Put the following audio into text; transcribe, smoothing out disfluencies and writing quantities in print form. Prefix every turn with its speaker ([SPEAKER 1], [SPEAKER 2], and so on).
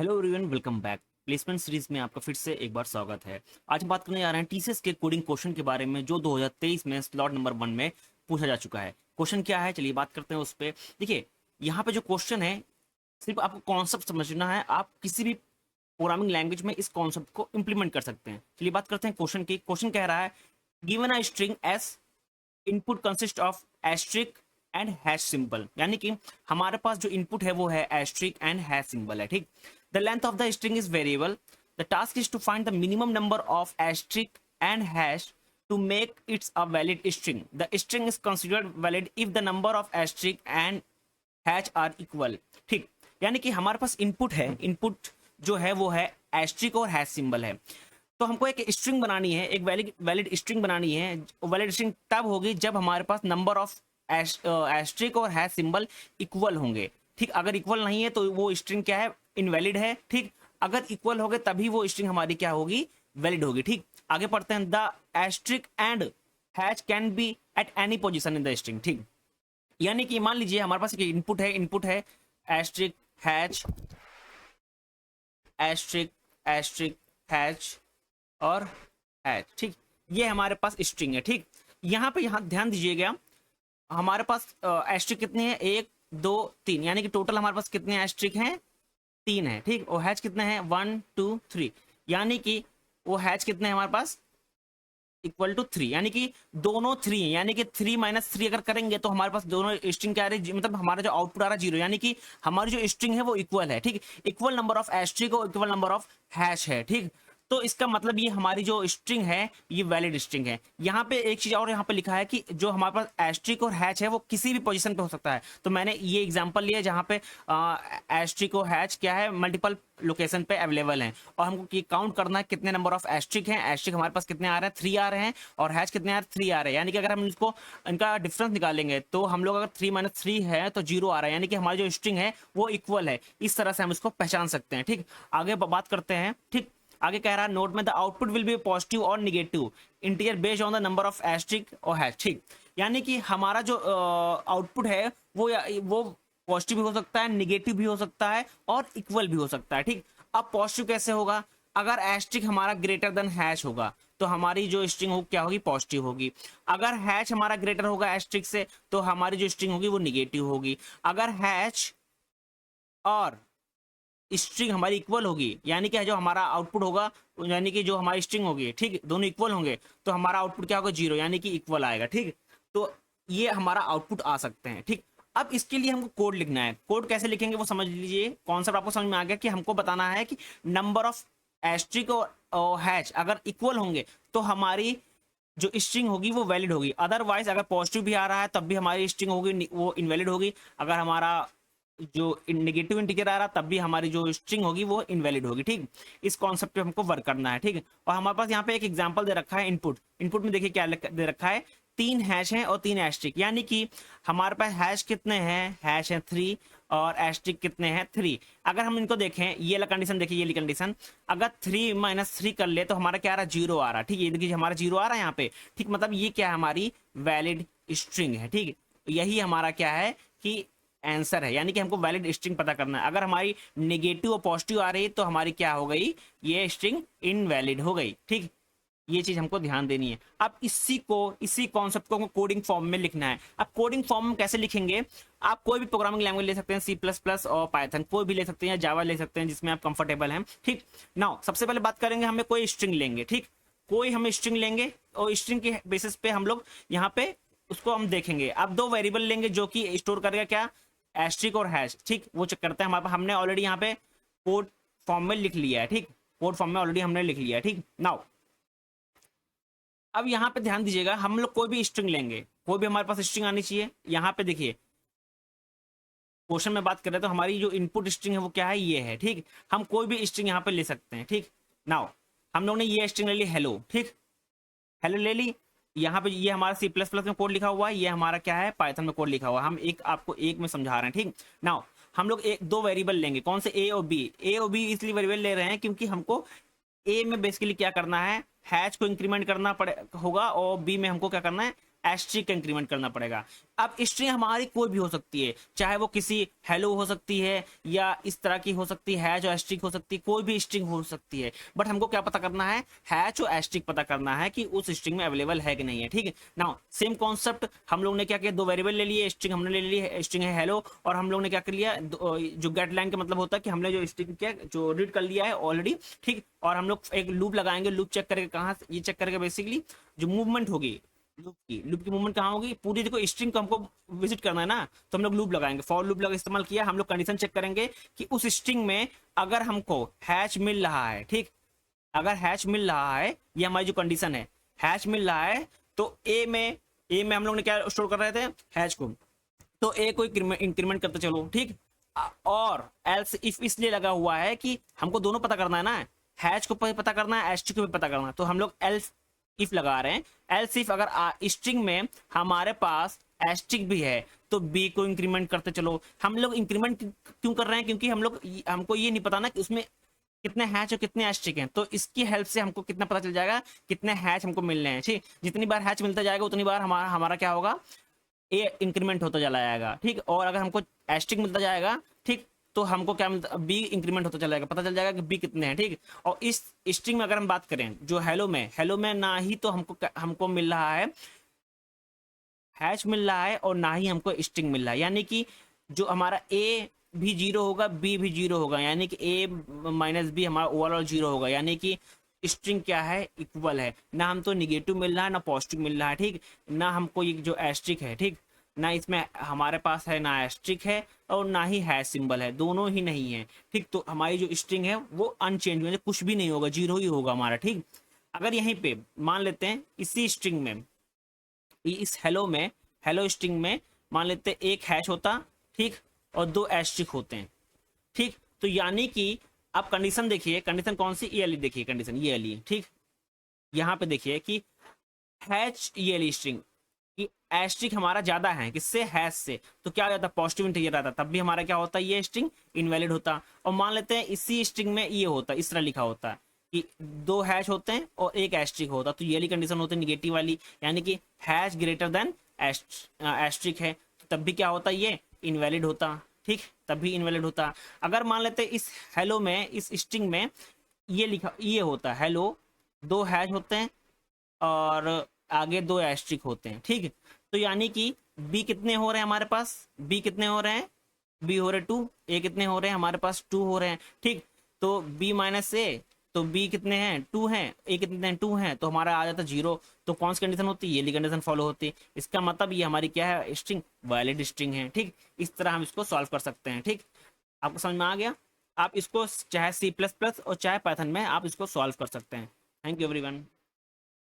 [SPEAKER 1] Hello everyone, welcome back. Placement series में आपका फिर से एक बार स्वागत है। आज हम बात करने जा रहे हैं टीसीएस के कोडिंग क्वेश्चन के बारे में जो 2023 में स्लॉट नंबर 1 में पूछा जा चुका है। क्वेश्चन क्या है, चलिए बात करते हैं उस पर। देखिए, यहाँ पे जो क्वेश्चन है, सिर्फ आपको कॉन्सेप्ट समझना है। आप किसी भी प्रोग्रामिंग लैंग्वेज में इस कॉन्सेप्ट को इंप्लीमेंट कर सकते हैं। चलिए बात करते हैं क्वेश्चन की। क्वेश्चन कह रहा है, given a string S input consist of asterisk and hash symbol, यानी कि हमारे पास जो इनपुट है वो है एस्ट्रिक एंड हैश सिंबल है। ठीक, the length of the string is variable, the task is to find the minimum number of asterisk and hash to make it's a valid string. The string is considered valid if the number of asterisk and hash are equal. ठीक, यानी कि हमारे पास input है, input जो है वो है asterisk और हैश सिंबल है। तो हमको एक स्ट्रिंग बनानी है, एक वैलिड स्ट्रिंग बनानी है। वैलिड स्ट्रिंग तब होगी जब हमारे पास नंबर ऑफ एस्ट्रिक और हैश सिंबल इक्वल होंगे। ठीक, अगर इक्वल नहीं है तो वो स्ट्रिंग क्या है, इनवैलिड है। ठीक, अगर इक्वल हो गए तभी वो स्ट्रिंग हमारी क्या होगी, वैलिड होगी। ठीक, आगे पढ़ते हैं। The asterisk and hash can be at any position in the string. ठीक, यानी कि मान लीजिए हमारे पास एक इनपुट है asterisk hash, asterisk asterisk hash और हैश। ठीक, ये हमारे पास स्ट्रिंग है। ठीक, यहाँ पे यहाँ ध्यान दीजिएगा, हमारे पास एस्ट्रिक कितने हैं, 1 2 3, यानी कि टोटल हमारे पास कितने एस्ट्रिक हैं, 3 है। ठीक, और हैश कितने हैं, 1 2 3, यानी कि वो हैश कितने हैं हमारे पास, इक्वल टू 3, यानी कि दोनों 3 है। यानी कि 3 - 3 अगर करेंगे तो हमारे पास दोनों स्ट्रिंग क्या आ रही है, मतलब हमारा जो आउटपुट आ रहा है 0, यानी कि हमारी जो स्ट्रिंग है वो इक्वल है। ठीक, इक्वल नंबर ऑफ एस्ट्रिक और इक्वल नंबर ऑफ हैश है। ठीक, तो इसका मतलब ये हमारी जो स्ट्रिंग है ये वैलिड स्ट्रिंग है। यहाँ पे एक चीज और यहाँ पे लिखा है कि जो हमारे पास एस्ट्रिक और हैश है वो किसी भी पोजीशन पे हो सकता है। तो मैंने ये एग्जांपल लिया जहाँ पे एस्ट्रिक और हैश क्या है, मल्टीपल लोकेशन पे अवेलेबल हैं, और हमको ये काउंट करना है कितने नंबर ऑफ एस्ट्रिक हैं। एस्ट्रिक हमारे पास कितने आ रहे हैं, 3 आ रहे हैं, और हैश कितने आ रहे हैं, 3 आ रहे हैं। यानी कि अगर हम इसको इनका डिफरेंस निकालेंगे तो हम लोग अगर 3 - 3 है तो 0 आ रहा है, यानी कि हमारी जो स्ट्रिंग है वो इक्वल है। इस तरह से हम इसको पहचान सकते हैं। ठीक, आगे बात करते हैं। ठीक, आगे कह रहा है, नोट में the output will be positive और negative integer based on the number of asterisk और हैश। ठीक, यानी कि हमारा जो आउटपुट है वो पॉजिटिव भी हो सकता है, निगेटिव भी हो सकता है और इक्वल भी हो सकता है। ठीक, अब पॉजिटिव कैसे होगा, अगर एस्ट्रिक हमारा ग्रेटर देन हैश होगा तो हमारी जो स्ट्रिंग होगी क्या होगी, पॉजिटिव होगी। अगर हैश हमारा ग्रेटर होगा एस्ट्रिक से तो हमारी जो स्ट्रिंग होगी वो निगेटिव होगी। अगर हैश और स्ट्रिंग हमारी इक्वल होगी, यानी कि जो हमारा आउटपुट होगा, यानी कि जो हमारी स्ट्रिंग होगी, ठीक, दोनों इक्वल होंगे तो हमारा आउटपुट क्या होगा, 0, यानी कि इक्वल आएगा। ठीक, तो ये हमारा आउटपुट आ सकते हैं। ठीक, अब इसके लिए हमको कोड लिखना है। कोड कैसे लिखेंगे वो समझ लीजिए। कॉन्सेप्ट आपको समझ में आ गया कि हमको बताना है कि नंबर ऑफ एस्ट्रिक और हैश अगर इक्वल होंगे तो हमारी जो स्ट्रिंग होगी वो वैलिड होगी। अदरवाइज अगर पॉजिटिव भी आ रहा है तब भी हमारी स्ट्रिंग होगी वो इनवैलिड होगी। अगर हमारा जो नेगेटिव इंटीजर आ रहा तब भी हमारी जो स्ट्रिंग होगी वो इनवैलिड होगी। ठीक, इस कॉन्सेप्ट पे हमको वर्क करना है। ठीक है, और हमारे पास यहाँ पे एक एग्जांपल दे रखा है, इनपुट में देखिए क्या दे रखा है, 3 हैश हैं और 3 एस्ट्रिक, यानी कि हमारे पास हैश कितने हैं, हैश है 3 और एस्ट्रिक कितने हैं, 3। अगर हम इनको देखें, ये वाला कंडीशन देखिए, ये वाली कंडीशन, अगर 3 - 3 कर ले तो हमारा क्या आ रहा है, 0 आ रहा है। ठीक, ये देखिए हमारा 0 आ रहा है यहाँ पे। ठीक, मतलब ये क्या है, हमारी वैलिड स्ट्रिंग है। ठीक, यही हमारा क्या है कि आंसर है, यानी कि हमको वैलिड स्ट्रिंग पता करना है। अगर हमारी नेगेटिव और पॉजिटिव आ रही है तो हमारी क्या हो गई, ये स्ट्रिंग इनवैलिड हो गई। ठीक, ये चीज हमको ध्यान देनी है। अब इसी कॉन्सेप्ट को कोडिंग फॉर्म में लिखना है। अब कोडिंग फॉर्म में कैसे लिखेंगे, आप कोई भी प्रोग्रामिंग लैंग्वेज ले सकते हैं, C++ और पाइथन, कोई भी ले सकते हैं, जावा ले सकते हैं, जिसमें आप कंफर्टेबल हैं। ठीक, नाउ सबसे पहले बात करेंगे, हमें कोई स्ट्रिंग लेंगे। ठीक, कोई हम स्ट्रिंग लेंगे और स्ट्रिंग के बेसिस पे हम लोग यहाँ पे उसको हम देखेंगे। अब 2 वेरिएबल लेंगे जो कि स्टोर करेगा क्या, एस्ट्रिक और हैश। ठीक, वो चेक करते हैं हमारे पास, हमने ऑलरेडी यहाँ पे कोड फॉर्म में लिख लिया है। ठीक, कोड फॉर्म में ऑलरेडी हमने लिख लिया है। ठीक, नाउ अब यहाँ पे ध्यान दीजिएगा, हम लोग कोई भी स्ट्रिंग लेंगे, कोई भी हमारे पास स्ट्रिंग आनी चाहिए। यहाँ पे देखिए क्वेश्चन में बात कर रहे हैं तो हमारी जो इनपुट स्ट्रिंग है वो क्या है, ये है। ठीक, हम कोई भी स्ट्रिंग यहाँ पे ले सकते हैं। ठीक, नाउ हम लोग ने ये स्ट्रिंग ले ली, हेलो। ठीक, हेलो ले ली। यहाँ पे ये हमारा C++ में कोड लिखा हुआ है, ये हमारा क्या है, पाइथन में कोड लिखा हुआ है। हम आपको एक में समझा रहे हैं। ठीक, नाउ हम लोग 2 वेरिएबल लेंगे, कौन से, ए और बी। ए और बी इसलिए वेरिएबल ले रहे हैं क्योंकि हमको ए में बेसिकली क्या करना है, हैश को इंक्रीमेंट करना पड़े होगा, और बी में हमको क्या करना है, एस्ट्रिक का इंक्रीमेंट करना पड़ेगा। अब स्ट्रिंग हमारी कोई भी हो सकती है, चाहे वो किसी हेलो हो सकती है या इस तरह की हो सकती है, जो एस्ट्रिक हो सकती है, कोई भी स्ट्रिंग हो सकती है, बट हमको क्या पता करना है, हैच और एस्ट्रिक पता करना है कि उस स्ट्रिंग में अवेलेबल है कि नहीं है। ठीक है नाउ सेम कॉन्सेप्ट हम लोग ने क्या किया, दो वेरिएबल ले लिए, स्ट्रिंग हमने ले ली, स्ट्रिंग है हेलो, और हम लोग ने क्या कर लिया, जो गेट लाइन का मतलब होता है कि हमने जो स्ट्रिंग किया, जो रीड कर लिया है ऑलरेडी। ठीक, और हम लोग एक लूप लगाएंगे, लूप चेक करके कहाँ से, ये चेक करके बेसिकली जो मूवमेंट होगी लूप की मूवमेंट कहाँ होगी, पूरी देखो स्ट्रिंग को हमको विजिट करना है ना, तो हम लोग लूप लगाएंगे, फॉर लूप लगा इस्तेमाल किया, हम लोग कंडीशन चेक करेंगे कि उस स्ट्रिंग में अगर हमको हैच मिल रहा है, ठीक, अगर हैच मिल रहा है, ये हमारी जो कंडीशन है, हैच मिल रहा है, तो ए में हम लोग ने क्या स्टोर कर रहे थे, हैच को, तो ए को इंक्रीमेंट करते चलो। ठीक, और एल्स इफ इसलिए लगा हुआ है कि हमको दोनों पता करना है ना, हैच को पता करना है, एस्ट्रिक को भी पता करना है, तो हम लोग एल्स इफ लगा रहे हैं। एल्स इफ अगर स्ट्रिंग में हमारे पास एस्ट्रिक भी है तो बी को इंक्रीमेंट करते चलो। हम लोग इंक्रीमेंट क्यों कर रहे हैं, क्योंकि हमको ये नहीं पता ना कि उसमें कितने हैच और कितने एस्ट्रिक हैं, तो इसकी हेल्प से हमको कितना पता चल जाएगा, कितने हैच हमको मिलने हैं। ठीक, जितनी बार हैच मिलता जाएगा उतनी बार हमारा क्या होगा, ए इंक्रीमेंट होता चला जाएगा। ठीक, और अगर हमको एस्ट्रिक मिलता जाएगा, ठीक, तो हमको क्या मिलता, बी इंक्रीमेंट होता चला जाएगा, पता चल जाएगा कि बी कितने हैं। ठीक, और इस स्ट्रिंग में अगर हम बात करें जो हेलो में ना ही तो हमको मिल रहा है हैच मिल रहा है, और ना ही हमको स्ट्रिंग मिल रहा है, यानी कि जो हमारा ए भी 0 होगा, बी भी 0 होगा, यानी कि ए माइनस बी हमारा ओवरऑल 0 होगा, यानी कि स्ट्रिंग क्या है, इक्वल है, ना हम तो निगेटिव मिल रहा है ना पॉजिटिव मिल रहा है। ठीक, ना हमको ये जो एस्ट्रिक है, ठीक, ना इसमें हमारे पास है, ना एस्ट्रिक है और ना ही हैश सिंबल है, दोनों ही नहीं है। ठीक, तो हमारी जो स्ट्रिंग है वो अनचेंज, मतलब कुछ भी नहीं होगा, 0 ही होगा हमारा। ठीक, अगर यहीं पे मान लेते हैं इसी स्ट्रिंग में, इस हेलो स्ट्रिंग में मान लेते हैं एक हैश होता, ठीक, और 2 एस्ट्रिक होते हैं। ठीक, तो यानी कि आप कंडीशन देखिए, कंडीशन कौन सी, ये वाली देखिए कंडीशन, ये वाली। ठीक, यहाँ पे देखिए कि हैच ये वाली स्ट्रिंग कि एस्ट्रिक हमारा ज्यादा है किससे, हैश से, तो क्या हो जाता, पॉजिटिव इंटीजर आता, तब भी हमारा क्या होता, ये स्ट्रिंग इनवैलिड होता। और मान लेते हैं इसी स्ट्रिंग में ये होता, इस तरह लिखा होता कि 2 हैश होते हैं और एक एस्ट्रिक होता, तो ये वाली कंडीशन होती है निगेटिव वाली, यानी कि हैश ग्रेटर देन एस्ट्रिक है, तो तब भी क्या होता, ये इनवैलिड होता। ठीक, तब भी इनवैलिड होता। अगर मान लेते हैं इस हेलो में, इस स्ट्रिंग में ये लिखा, ये होता हेलो, 2 हैश होते हैं और आगे 2 एस्ट्रिक होते हैं। ठीक, तो यानी कि बी कितने हो रहे हैं हमारे पास, बी कितने हो रहे हैं, बी हो रहे 2, ए कितने हो रहे हैं हमारे पास 2 हो रहे हैं। ठीक, तो बी माइनस ए, तो बी कितने हैं, 2 हैं, ए कितने हैं, 2 हैं, तो हमारा आ जाता 0, तो कौन सी कंडीशन होती है, ये कंडीशन फॉलो होती है। इसका मतलब ये हमारी क्या है, स्ट्रिंग वैलिड स्ट्रिंग है। ठीक, इस तरह हम इसको सॉल्व कर सकते हैं। ठीक, आपको समझ में आ गया, आप इसको चाहे C++ और चाहे पाइथन में आप इसको सॉल्व कर सकते हैं। Thank you everyone.